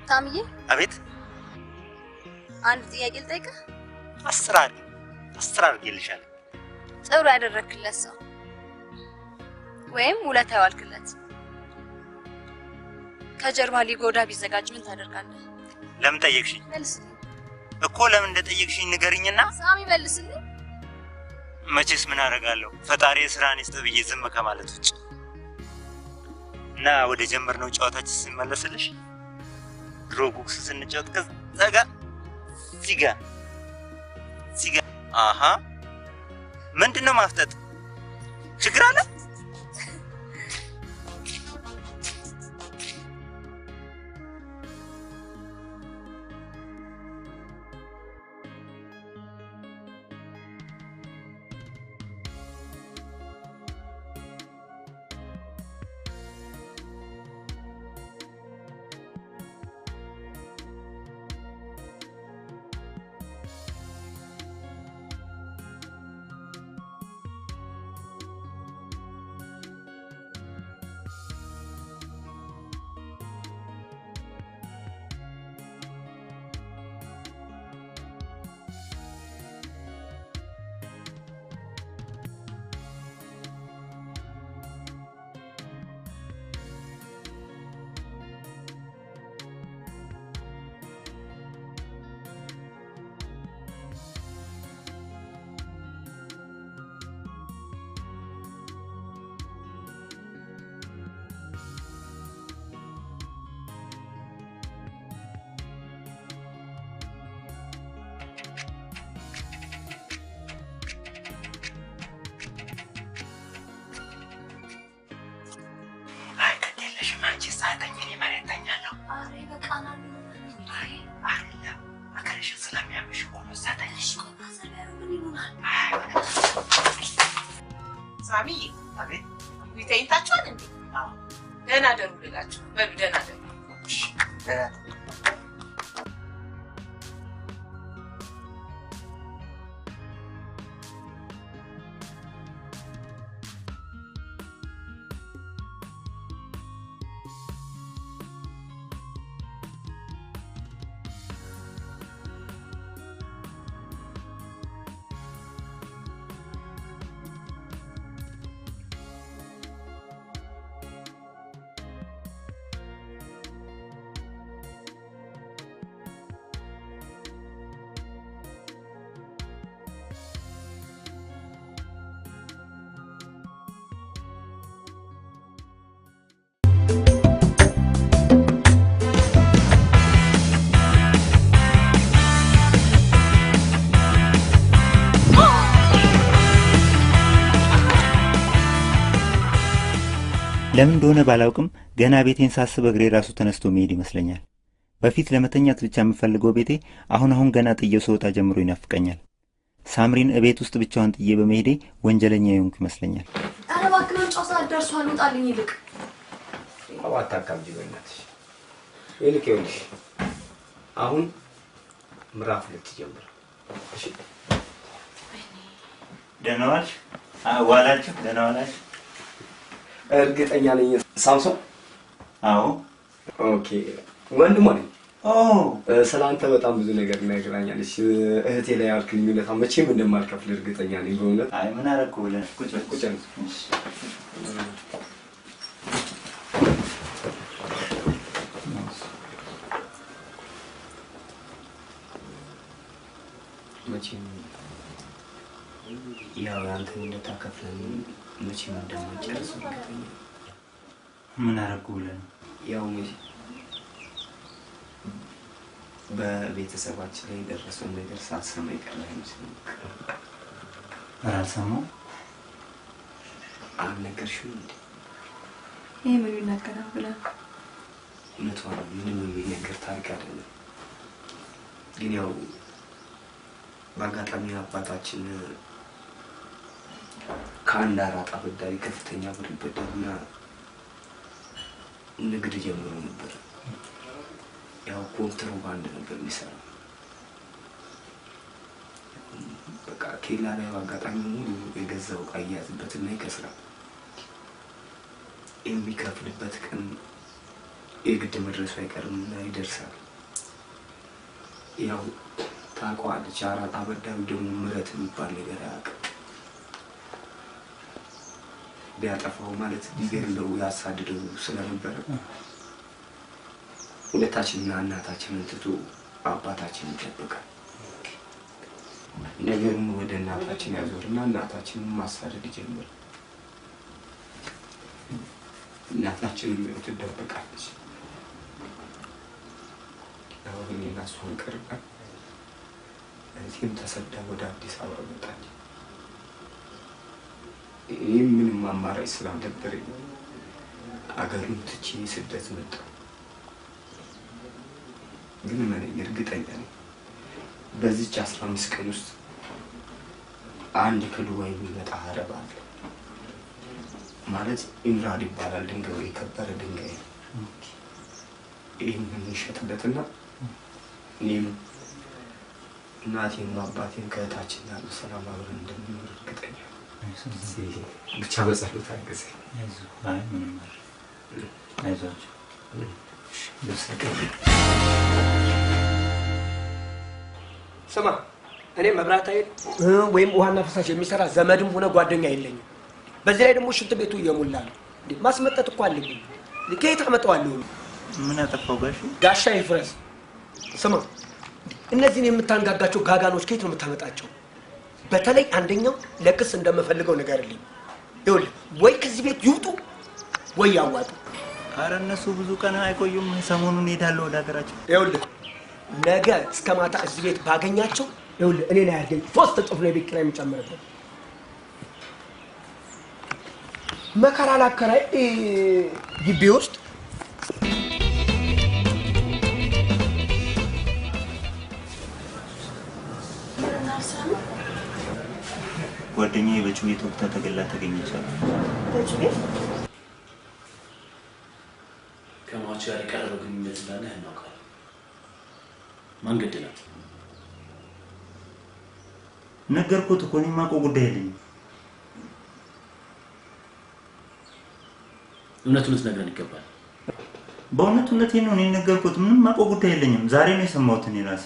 Speaker 5: ታምዬ።
Speaker 1: አቤት።
Speaker 5: አንድ ጥያቄ ልጠይቅህ።
Speaker 1: አስር አድርጌልሻለሁ።
Speaker 5: ጥሩ ያደረክለት ሰው ወይም ውለታ ያዋልክለት ከጀርባ ሊጎዳ ቢዘጋጅ ምን ታደርጋለህ?
Speaker 1: ለምን ጠየቅሽኝ?
Speaker 5: መልስልኝ
Speaker 1: እኮ ለምን እንደጠየቅሽኝ ንገሪኝና።
Speaker 5: ሳሚ መልስልኝ።
Speaker 1: መቼስ ምን አደርጋለሁ? ፈጣሪ ስራን ይስጥ ብዬ ዝም ከማለት ውጭ። እና ወደ ጀመርነው ጨዋታችን ስንመለስልሽ ድሮ ጉግስ ስንጫወት ከዛ ሲጋ አሃ ምንድነው ማፍጠጥ? ችግር አለ?
Speaker 3: አይልሽም አንቺ ሳይተኝ እኔ መሬት ተኛለሁ።
Speaker 5: አሬ በቃናል።
Speaker 3: አይ አይደለም አካልሽን ስለሚያምሽ ሆኖ ሳይተኝሽ
Speaker 5: ምን ይሆናል?
Speaker 2: ሳሚ
Speaker 3: አቤት
Speaker 2: ቢተኝታችኋል እንዴ? ደህና ደሩ ልላችሁ በሉ ደህና ደሩ።
Speaker 3: እሺ
Speaker 1: ለምን እንደሆነ ባላውቅም ገና ቤቴን ሳስብ እግሬ ራሱ ተነስቶ መሄድ ይመስለኛል። በፊት ለመተኛት ብቻ የምፈልገው ቤቴ አሁን ገና ጥዬው ስወጣ ጀምሮ ይናፍቀኛል። ሳምሪን እቤት ውስጥ ብቻዋን ጥዬ በመሄዴ ወንጀለኛ የሆንኩ ይመስለኛል።
Speaker 5: ኧረ እባክህ መምጫው ሰዓት ደርሷል፣ ውጣልኝ ይልቅ።
Speaker 4: አዋታካብጂ በእናትሽ ይልቅ አሁን ምዕራፍ ልትጀምር። እሺ
Speaker 1: ደህና ዋልሽ? ዋላችሁ? ደህና ዋላችሁ?
Speaker 4: እርግጠኛ ነኝ ሳምሶን?
Speaker 1: አዎ።
Speaker 4: ኦኬ ወንድሟ ነኝ።
Speaker 9: ስላንተ በጣም ብዙ ነገር ነግራኛለች። እህቴ ላይ ያልክልኝ ውለታ መቼም እንደማልከፍል እርግጠኛ ነኝ በእውነት።
Speaker 1: አይ ምን አደረኩ ብለህ ቁጭ
Speaker 9: ቁጭ
Speaker 4: መቼም ያው አንተን እንደታከፍለን መቼም እንደማጨርስ እርግጠኛ።
Speaker 1: ምን አደረኩ ብለህ
Speaker 4: ያው በቤተሰባችን ላይ የደረሰው ነገር ሳትሰማ ይቀርላል አይመስልም?
Speaker 1: አልሰማሁም።
Speaker 4: አልነገርሽም እንዴ?
Speaker 5: ይሄ ምን ይነገራል ብለህ?
Speaker 4: እውነቷን ምንም የሚነገር ታሪክ አይደለም። ግን ያው በአጋጣሚ አባታችን ከአንድ አራጣ አበዳሪ ከፍተኛ ብር ይበደርና ንግድ ጀምሮ ነበር። ያው ኮንትሮባንድ ነበር የሚሰራው። በቃ ኬላ ላይ በአጋጣሚ ሙሉ የገዛው ዕቃ ይያዝበትና ይከስራል። የሚከፍልበት ቀን የግድ መድረሱ አይቀርምና ይደርሳል። ያው ታውቀዋለች፣ አራጣ አበዳሪ ደግሞ ምሕረት የሚባል ነገር አያውቅም። ቢያጠፋው ማለት ሊገድለው ያሳድደው ስለነበረ ሁለታችንና እናታችንን ትቶ አባታችንን ይጠብቃል። ነገሩን ወደ እናታችን ያዞርና እናታችንን ማሳደድ ጀመረ። እናታችንን ትደበቃለች። አሁን እኔና እሷን ቀርበን እዚህም ተሰዳ ወደ አዲስ አበባ መጣች። ይህም ምንም አማራጭ ስላልነበረኝ አገሩን ትቼ ስደት መጣሁ። ግን እመነኝ፣ እርግጠኛ ነኝ በዚች 15 ቀን ውስጥ አንድ ከዱባይ የሚመጣ አረብ አለ። ማለት ኢምራድ ይባላል ድንጋዩ፣ የከበረ ድንጋይ ነው። ይህን እንሸጥለትና እኔም እናቴን አባቴን ከእህታችን ጋር በሰላም አብረን እንደምንኖር እርግጠኛ ነኝ። ብቻ በጸሎት አግዘኝ።
Speaker 1: አይ ምንም አይዞህ።
Speaker 3: ስማ፣ እኔ መብራት ኃይል ወይም ውሃና ፍሳሽ የሚሰራ ዘመድም ሆነ ጓደኛ የለኝም። በዚህ ላይ ደግሞ ሽንት ቤቱ እየሞላ ነው። ማስመጠጥ እኮ አለብኝ። ከየት አመጣዋለሁ?
Speaker 1: ምን ያጠፋው
Speaker 3: ጋሻ ይፍረስ። ስማ፣ እነዚህን የምታንጋጋቸው ጋጋኖች ከየት ነው የምታመጣቸው? በተለይ አንደኛው ለክስ እንደምፈልገው ንገርልኝ። ይኸውልህ ወይ ከዚህ ቤት ይውጡ ወይ ያዋጡ።
Speaker 1: ኧረ እነሱ ብዙ ቀን አይቆዩም፣ ሰሞኑን እሄዳለሁ ወደ ሀገራቸው።
Speaker 3: ይኸውልህ ነገ እስከ ማታ እዚህ ቤት ባገኛቸው ይኸውልህ እኔን አያርገኝ 3 እጥፍ ነው የቤት ኪራይ የምጨምርበት። መከራ ላከራይ ግቢ ውስጥ
Speaker 1: ጓደኛዬ በጩቤ ተወግታ ተገላ ተገኘቻለች።
Speaker 2: በጩቤ?
Speaker 10: ከሟቹ ጋር የቀረበ ግንኙነት እንዳለህ እናውቃለን። ማን ገደላት?
Speaker 1: ነገርኩት እኮ እኔ የማውቀው ጉዳይ የለኝም።
Speaker 10: እውነቱን ልትነግረን ይገባል።
Speaker 1: በእውነቱነቴ ነው እኔ ነገርኩት። ምንም የማውቀው ጉዳይ የለኝም። ዛሬ ነው የሰማሁት እኔ ራሴ።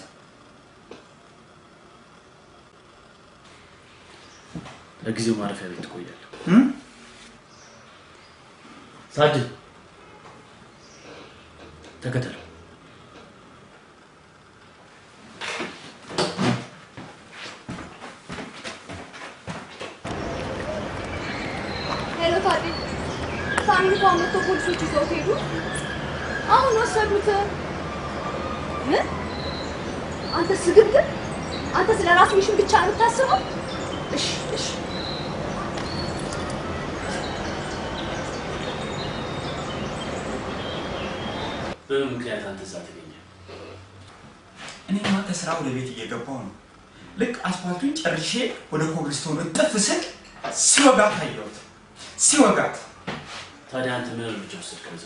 Speaker 10: ለጊዜው ማረፊያ ቤት ትቆያለህ። ሳጅን ተከተል።
Speaker 5: ሄሎ ታዲ፣ ሳሚ እንኳን መጥቶ ፖሊሶች ይዘው ሄዱ። አሁን ወሰዱት። ምን? አንተ ስግብግብ! አንተ ስለ ራስህ ሚሽን ብቻ ነው የምታስበው? እሺ እሺ።
Speaker 10: በምን ምክንያት አንተ እዛ ተገኘ?
Speaker 1: እኔማ ከስራ ወደ ቤት እየገባሁ ነው። ልክ አስፋልቱን ጨርሼ ወደ ኮብልስቶን እጥፍ ስል ሲወጋት አየሁት። ሲወጋት
Speaker 10: ታዲያ አንተ ምን እርምጃ ወሰድክ? ከዛ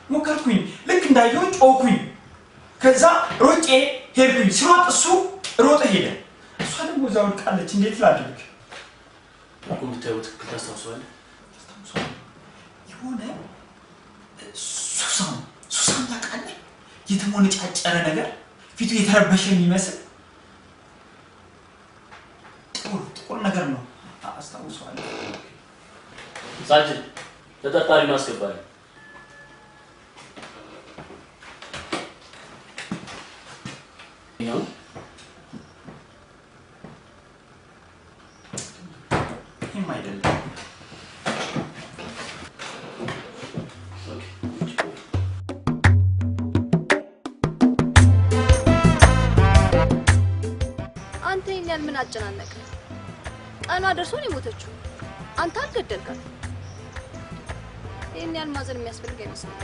Speaker 1: ሞከርኩኝ። ልክ እንዳየሁ ጮኩኝ። ከዛ ሮጬ ሄድኩኝ። ሲሮጥ እሱ ሮጠ ሄደ። እሷ ደግሞ እዛ ወድቃለች። እንዴት ላድርግ?
Speaker 10: እኮ የምታየው ትክክል ታስታውሰዋለህ?
Speaker 1: የሆነ ሱሳም ታውቃለህ? የተሞነጫጨረ ነገር ፊቱ የተረበሸ የሚመስል ጥቁር ነገር ነው። አስታውሰዋለሁ።
Speaker 10: ሳጅን ተጠርጣሪ ማስገባል። ይኸው
Speaker 1: ይህም አይደለም።
Speaker 5: አንተ ይሄን ምን አጨናነቀ? ቀኗ ደርሶ ነው የሞተችው። አንተ አልገደልካት። ይሄን ያህል ማዘን የሚያስፈልግ አይመስልም።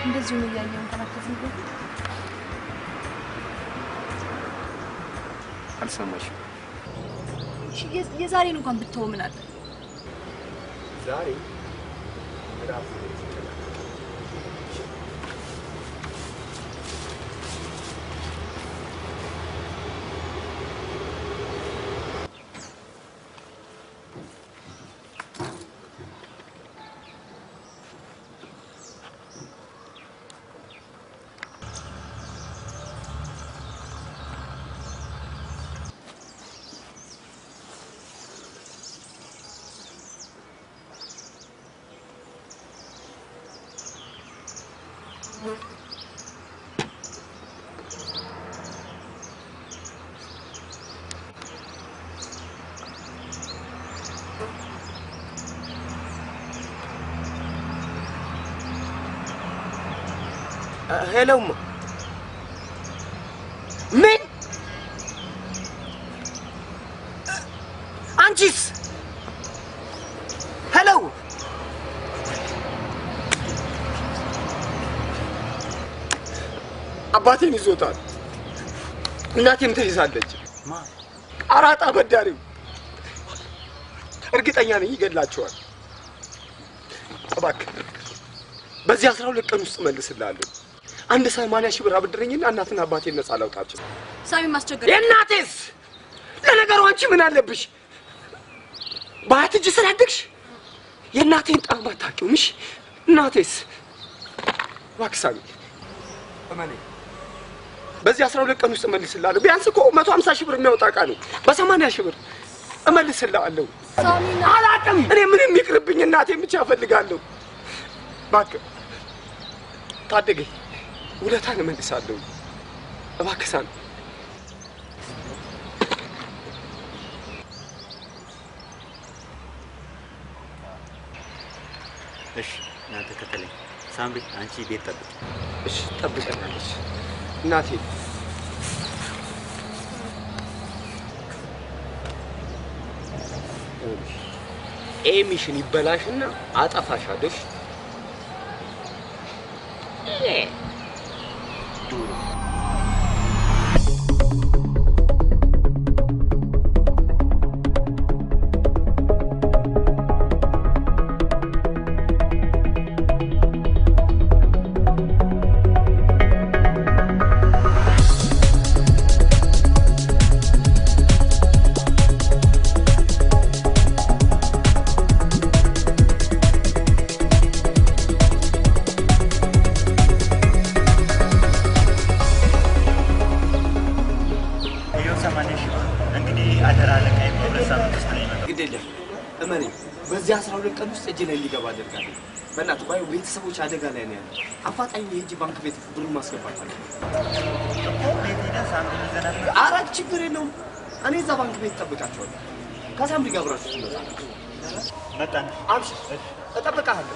Speaker 5: እንደዚህ ነው ያየው ተናከፈኝ።
Speaker 3: አልሰማሽም?
Speaker 5: የዛሬን እንኳን ብትተው ምን አለ?
Speaker 3: ዛሬ ራፍ ሄሎ ምን አንቺስ? ሄሎ አባቴን ይዞታል። እናቴም ተይዛለች። አራጣ በዳሪው እርግጠኛ ነኝ ይገድላቸዋል። እባክህ በዚህ 12 ቀን ውስጥ መልስልሃለሁ። አንድ 80,000 ብር አብድረኝና እናትና አባቴን ነፃ ላውጣቸው።
Speaker 5: ሳሚ ማስቸገር
Speaker 3: የእናቴስ? ለነገሩ አንቺ ምን አለብሽ? በአያት እጅ ስላደግሽ የእናቴን ጣም አታውቂውም። እሺ እናቴስ? እባክህ ሳሚ እመነኝ፣ በዚህ 12 ቀን ውስጥ እመልስልሃለሁ። ቢያንስ እኮ 150,000 ብር የሚያወጣ ዕቃ ነው። በ80,000 ብር እመልስልሃለሁ።
Speaker 5: ሳሚና
Speaker 3: አላውቅም። እኔ ምንም ይቅርብኝ፣ እናቴን ብቻ እፈልጋለሁ። እባክህ ታደገኝ፣ ውለታን እመልሳለሁ። እባክህ ሳሚ።
Speaker 1: እሺ እናንተ ከተለኝ። ሳምሪ አንቺ ቤት ጠብቂ።
Speaker 3: እሺ ጠብቀናለች እናቴ።
Speaker 4: ሚሽን ይበላሽና አጠፋሻለሁ።
Speaker 6: በዚህ 12 ቀን ውስጥ እጅ ላይ እንዲገባ አደርጋለሁ። በእናትህ ባዩ ቤተሰቦች አደጋ ላይ ነው ያለው። አፋጣኝ የእጅ ባንክ ቤት ብሩን ማስገባት አለ። አራት ችግር የለውም። እኔ እዛ ባንክ ቤት እጠብቃቸዋለሁ። ከሳምሪ ጋር አብራችሁ ትመጣላችሁ።
Speaker 1: መጣን።
Speaker 6: አብሽር፣ እጠብቅሃለሁ።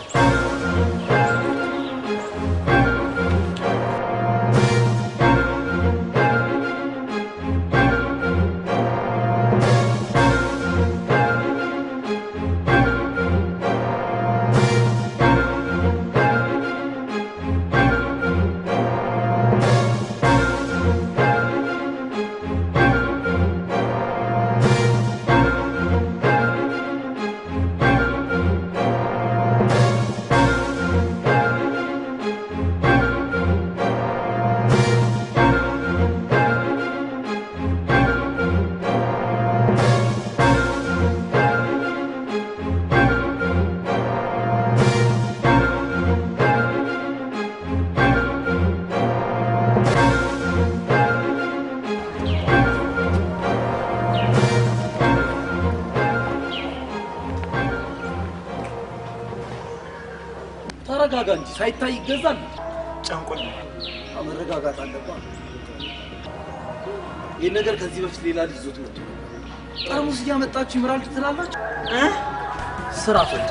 Speaker 11: ተረጋጋ እንጂ ሳይታይ ይገዛል።
Speaker 1: ጨንቆኝ
Speaker 11: መረጋጋት አለባት። ይህ ነገር ከዚህ በፊት ሌላ ልጅ ይዞት መጥቶ ጠርሙስ እያመጣችሁ ይምራል ትላላችሁ። ስራ ፈት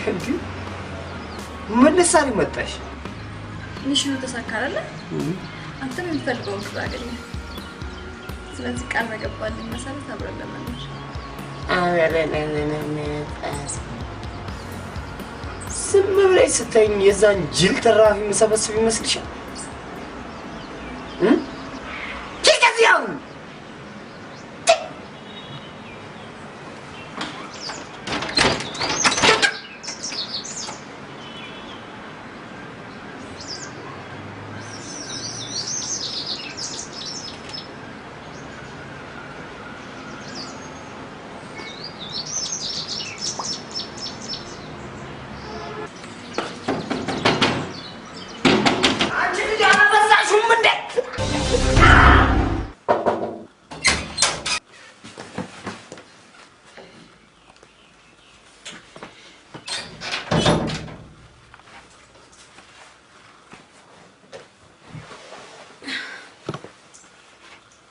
Speaker 4: እንዴ ምን ልትሰሪ መጣሽ?
Speaker 5: ሚሽኑ ተሳካ አይደለ? አንተም የምትፈልገውን ስራ አገኘ። ስለዚህ ቃል በገባልኝ መሰረት አብረን ለመኖር
Speaker 4: ዝም ብለሽ ስተኝ የዛን ጅል ተራፊ መሰበስብ ይመስልሻል? ከዚያው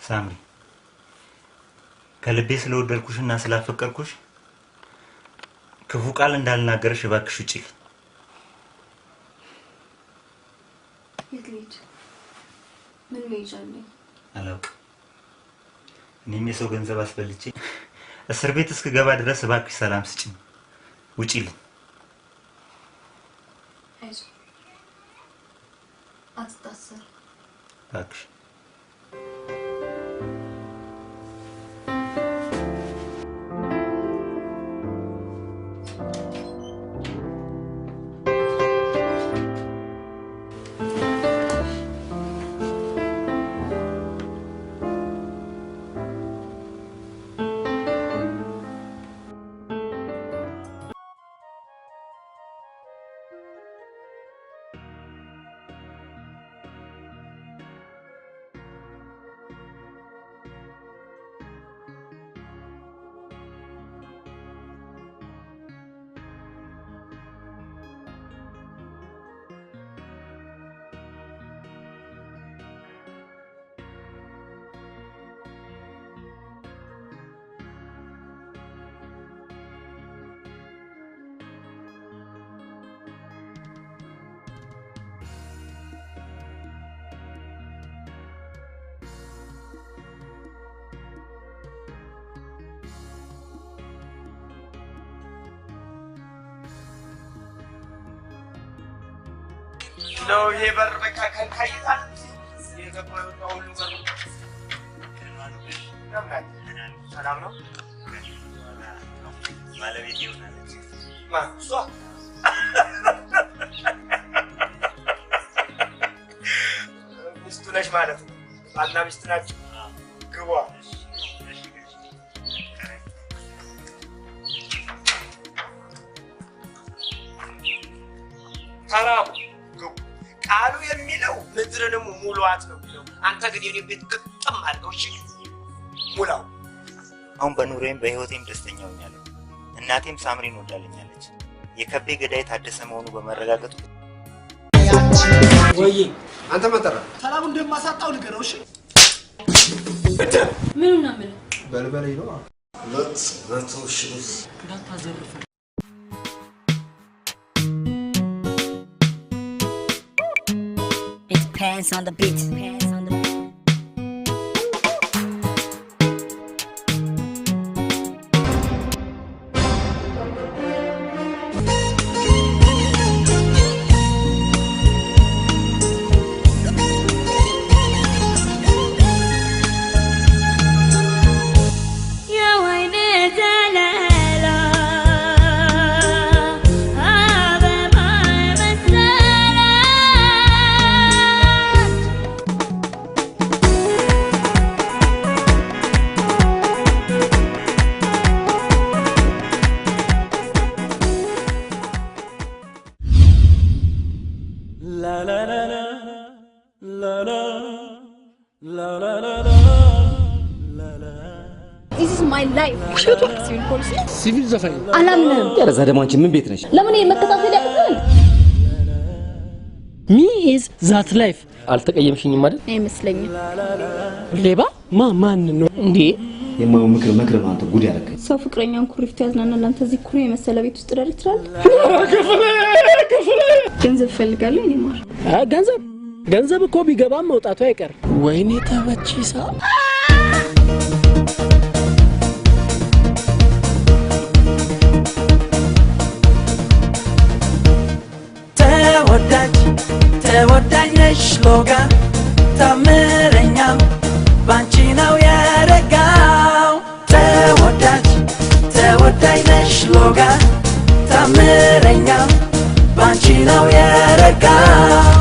Speaker 1: ሳምሪ ከልቤ ስለወደድኩሽና ስላፈቀርኩሽ ክፉ ቃል እንዳልናገርሽ እባክሽ ውጪ።
Speaker 5: የግሬድ ምን ይጃለኝ
Speaker 1: አላውቅም። እኔም የሰው ገንዘብ አስበልጬ እስር ቤት እስክገባ ድረስ እባክሽ ሰላም ስጪኝ። ውጪልኝ።
Speaker 5: አይዞህ አትታሰር
Speaker 1: እባክሽ።
Speaker 3: ነው ይሄ በር በቃ ከካይታል የገባው ሁሉ በር ሰላም ነው
Speaker 1: ባለቤት ይሆናል
Speaker 3: ማሷ ሚስቱ ነሽ ማለት ነው። ባልና ሚስት ናቸው። ግቧ ተራቡ ቃሉ የሚለው ምድርንም ሙሉዋት ነው የሚለው። አንተ ግን የኔ ቤት ግጥም አድርገው እሺ ሙላው።
Speaker 1: አሁን በኑሮዬም በህይወቴም ደስተኛ ሆኛለሁ። እናቴም ሳምሪን ወዳለኛለች። የከቤ ገዳይ ታደሰ መሆኑ በመረጋገጡ
Speaker 3: ወይ አንተ መጠራ
Speaker 6: ሰላም እንደማሳጣው ንገረው እሺ።
Speaker 5: ምኑን ነው የምልህ?
Speaker 3: በልበለኝ ነው
Speaker 4: መቶ ሺህ
Speaker 6: እንዳታዘርፍ
Speaker 12: Pants on the beat. Pants on the beat.
Speaker 5: This is my life. Shoot what civil police.
Speaker 11: ሲቪል ዘፋኝ
Speaker 5: አላምንም።
Speaker 13: ያረዛ ደግሞ አንቺ ምን ቤት ነሽ?
Speaker 5: ለምን መከታተል ያቅተን?
Speaker 11: ሚ ኢዝ ዛት ላይፍ
Speaker 13: አልተቀየምሽኝም አይደል?
Speaker 5: አይመስለኝም።
Speaker 11: ሌባ ማን ነው እንዴ?
Speaker 4: የማው ምክር መክር አንተ ጉድ ያረከኝ
Speaker 5: ሰው ፍቅረኛን ኩሪፍት ያዝናና ላንተ እዚህ ኩሪ የመሰለ ቤት ውስጥ ዳይሬክተር ክፍለ ገንዘብ ፈልጋለሁ እኔ ማር
Speaker 13: ገንዘብ እኮ ቢገባም መውጣቱ አይቀር ወይኔ ተበቺሳ ተወዳጅ ነሽ ሎጋ ታምረኛ ባንቺ ነው ያረጋው ተወዳጅ ነሽ ሎጋ ታምረኛ ባንቺ ነው ያረጋው